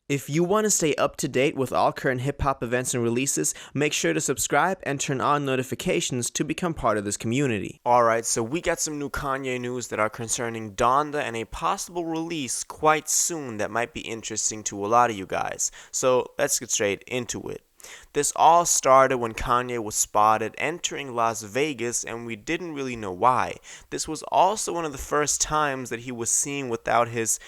If you want to stay up to date with all current hip hop events and releases, make sure to subscribe and turn on notifications to become part of this community. Alright, so we got some new Kanye news that are concerning Donda and a possible release quite soon that might be interesting to a lot of you guys. So let's get straight into it. This all started when Kanye was spotted entering Las Vegas, and we didn't really know why. This was also one of the first times that he was seen without his,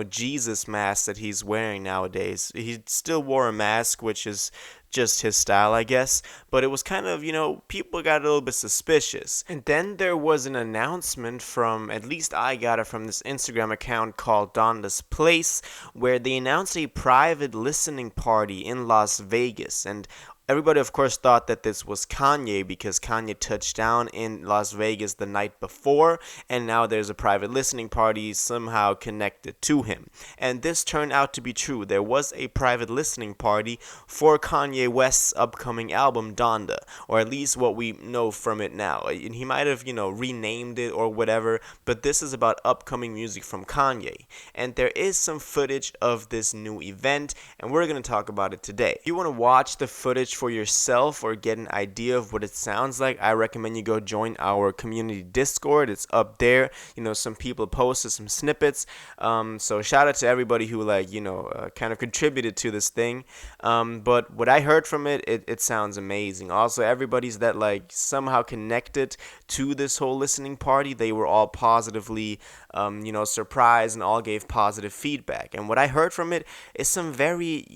Jesus mask that he's wearing nowadays. He still wore a mask, which is just his style, I guess, but it was kind of, people got a little bit suspicious. And then there was an announcement from, at least I got it from this Instagram account called Donda's Place, where they announced a private listening party in Las Vegas. And everybody, of course, thought that this was Kanye because Kanye touched down in Las Vegas the night before, and now there's a private listening party somehow connected to him. And this turned out to be true. There was a private listening party for Kanye West's upcoming album, Donda, or at least what we know from it now. And he might have, renamed it or whatever, but this is about upcoming music from Kanye. And there is some footage of this new event, and we're going to talk about it today. If you want to watch the footage for yourself or get an idea of what it sounds like, I recommend you go join our community Discord. It's up there. Some people posted some snippets. So shout out to everybody who kind of contributed to this thing. But what I heard from it sounds amazing. Also, everybody's that somehow connected to this whole listening party, they were all positively surprised and all gave positive feedback. And what I heard from it is some very,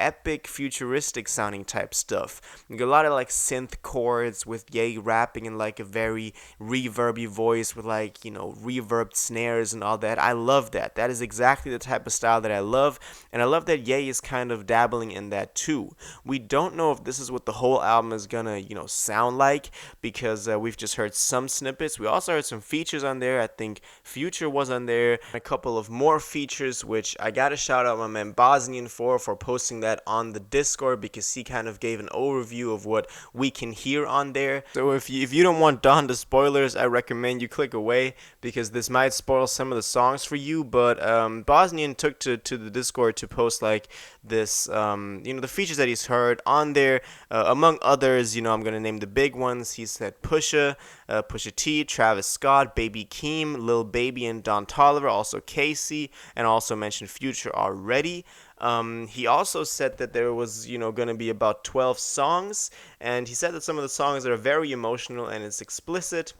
epic, futuristic sounding type stuff. You get a lot of synth chords with Ye rapping in a very reverby voice with reverbed snares and all that. I love that. That is exactly the type of style that I love, and I love that Ye is kind of dabbling in that too. We don't know if this is what the whole album is gonna sound like, because we've just heard some snippets. We also heard some features on there. I think Future was on there, a couple of more features, which I gotta shout out my man Bosnian for posting that on the Discord, because he kind of gave an overview of what we can hear on there. So if you don't want Donda spoilers, I recommend you click away, because this might spoil some of the songs for you. But Bosnian took to the Discord to post this, the features that he's heard on there. Among others, I'm gonna name the big ones. He said Pusha T, Travis Scott, Baby Keem, Lil Baby, and Don Toliver, also Casey, and also mentioned Future already. He also said that there was, going to be about 12 songs, and he said that some of the songs are very emotional and it's explicit.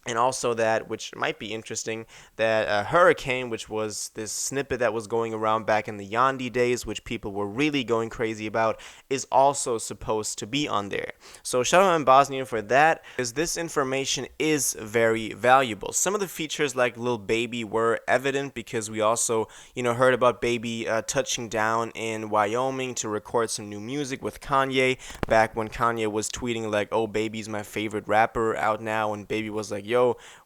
And also that, which might be interesting, that Hurricane, which was this snippet that was going around back in the Yandi days, which people were really going crazy about, is also supposed to be on there. So shout out to Bosnian for that, because this information is very valuable. Some of the features like Lil Baby were evident, because we also, heard about Baby touching down in Wyoming to record some new music with Kanye, back when Kanye was tweeting oh, Baby's my favorite rapper out now, and Baby was like, yo,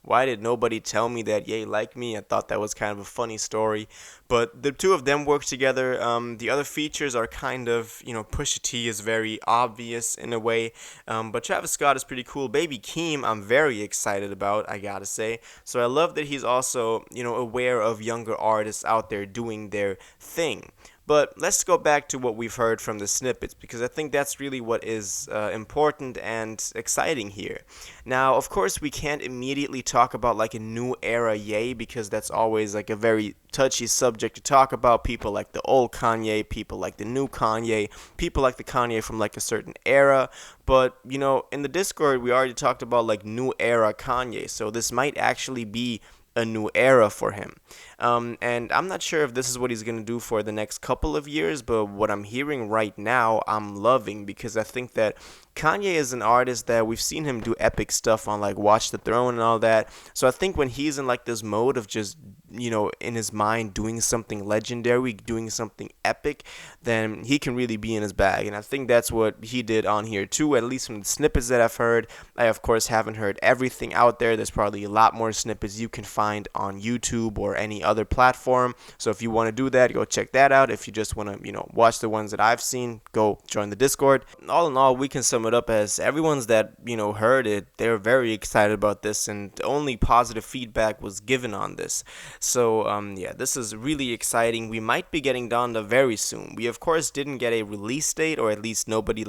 why did nobody tell me that Ye liked me? I thought that was kind of a funny story. But the two of them work together. The other features are kind of, Pusha T is very obvious in a way. But Travis Scott is pretty cool. Baby Keem, I'm very excited about, I gotta say. So I love that he's also, aware of younger artists out there doing their thing. But let's go back to what we've heard from the snippets, because I think that's really what is important and exciting here. Now, of course, we can't immediately talk about a new era Ye, because that's always a very touchy subject to talk about. People like the old Kanye, people like the new Kanye, people like the Kanye from a certain era. But, in the Discord, we already talked about new era Kanye, so this might actually be a new era for him. And I'm not sure if this is what he's going to do for the next couple of years, but what I'm hearing right now, I'm loving, because I think that Kanye is an artist that we've seen him do epic stuff on Watch the Throne and all that. So I think when he's in this mode of just, in his mind doing something legendary, doing something epic, then he can really be in his bag. And I think that's what he did on here too, at least from the snippets that I've heard. I, of course, haven't heard everything out there. There's probably a lot more snippets you can find on YouTube or any other platform. So if you want to do that, go check that out. If you just want to, watch the ones that I've seen, go join the Discord. All in all, we can sum it up as everyone's that, heard it, they're very excited about this, and only positive feedback was given on this. So, yeah, this is really exciting. We might be getting Donda very soon. We, of course, didn't get a release date, or at least nobody,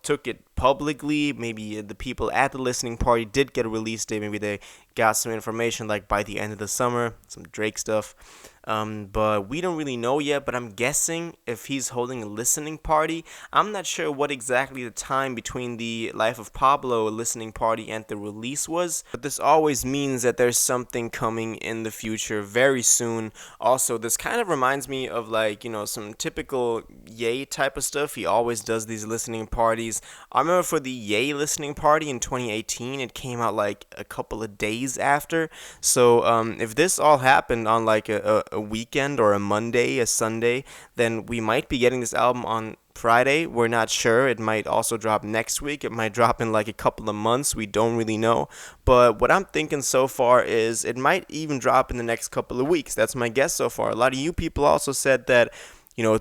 took it publicly. Maybe the people at the listening party did get a release date. Maybe they got some information, like, by the end of the summer, some Drake stuff. But we don't really know yet, but I'm guessing if he's holding a listening party, I'm not sure what exactly the time between the Life of Pablo listening party and the release was, but this always means that there's something coming in the future very soon. Also, this kind of reminds me of, some typical Ye type of stuff. He always does these listening parties. I remember for the Ye listening party in 2018, it came out like a couple of days after. So if this all happened on like a weekend or a Monday, a Sunday, then we might be getting this album on Friday. We're not sure. It might also drop next week. It might drop in like a couple of months. We don't really know. But what I'm thinking so far is it might even drop in the next couple of weeks. That's my guess so far. A lot of you people also said that,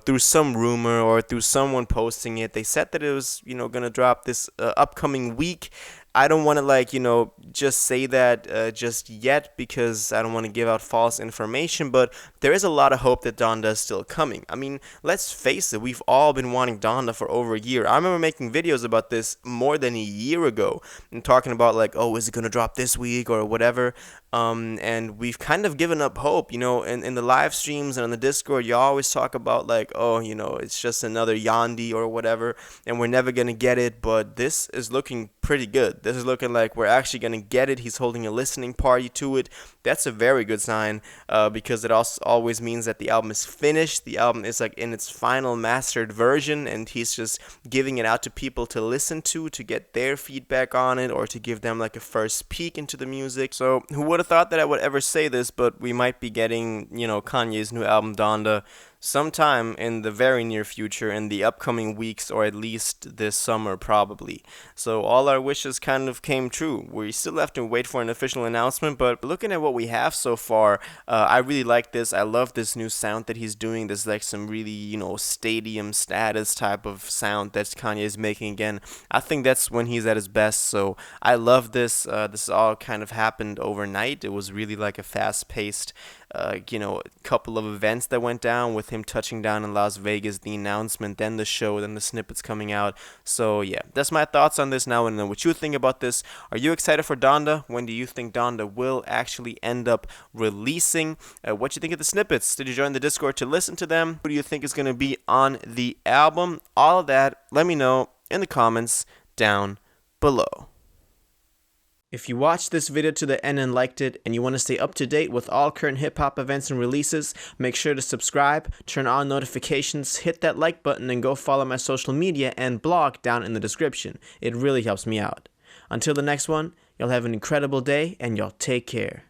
through some rumor or through someone posting it, they said that it was, going to drop this upcoming week. I don't want to just say that just yet, because I don't want to give out false information, but there is a lot of hope that Donda is still coming. I mean, let's face it, we've all been wanting Donda for over a year. I remember making videos about this more than a year ago and talking about is it going to drop this week or whatever, and we've kind of given up hope, in the live streams and on the Discord. You always talk about it's just another Yandi or whatever, and we're never going to get it, but this is looking pretty good. This is looking like we're actually going to get it. He's holding a listening party to it. That's a very good sign, because it also always means that the album is finished. The album is in its final mastered version, and he's just giving it out to people to listen to get their feedback on it, or to give them a first peek into the music. So who would have thought that I would ever say this, but we might be getting, Kanye's new album Donda sometime in the very near future, in the upcoming weeks, or at least this summer probably. So all our wishes kind of came true. We still have to wait for an official announcement, but looking at what we have so far, I really like this. I love this new sound that he's doing. There's some really, stadium status type of sound that Kanye is making again. I think that's when he's at his best, so I love this. This all kind of happened overnight. It was really a fast-paced couple of events that went down, with him touching down in Las Vegas, the announcement, then the show, then the snippets coming out. So yeah, that's my thoughts on this. Now, and know what you think about this. Are you excited for Donda? When do you think Donda will actually end up releasing? What you think of the snippets? Did you join the Discord to listen to them? Who do you think is going to be on the album? All of that, let me know in the comments down below. If you watched this video to the end and liked it, and you want to stay up to date with all current hip-hop events and releases, make sure to subscribe, turn on notifications, hit that like button, and go follow my social media and blog down in the description. It really helps me out. Until the next one, y'all have an incredible day, and y'all take care.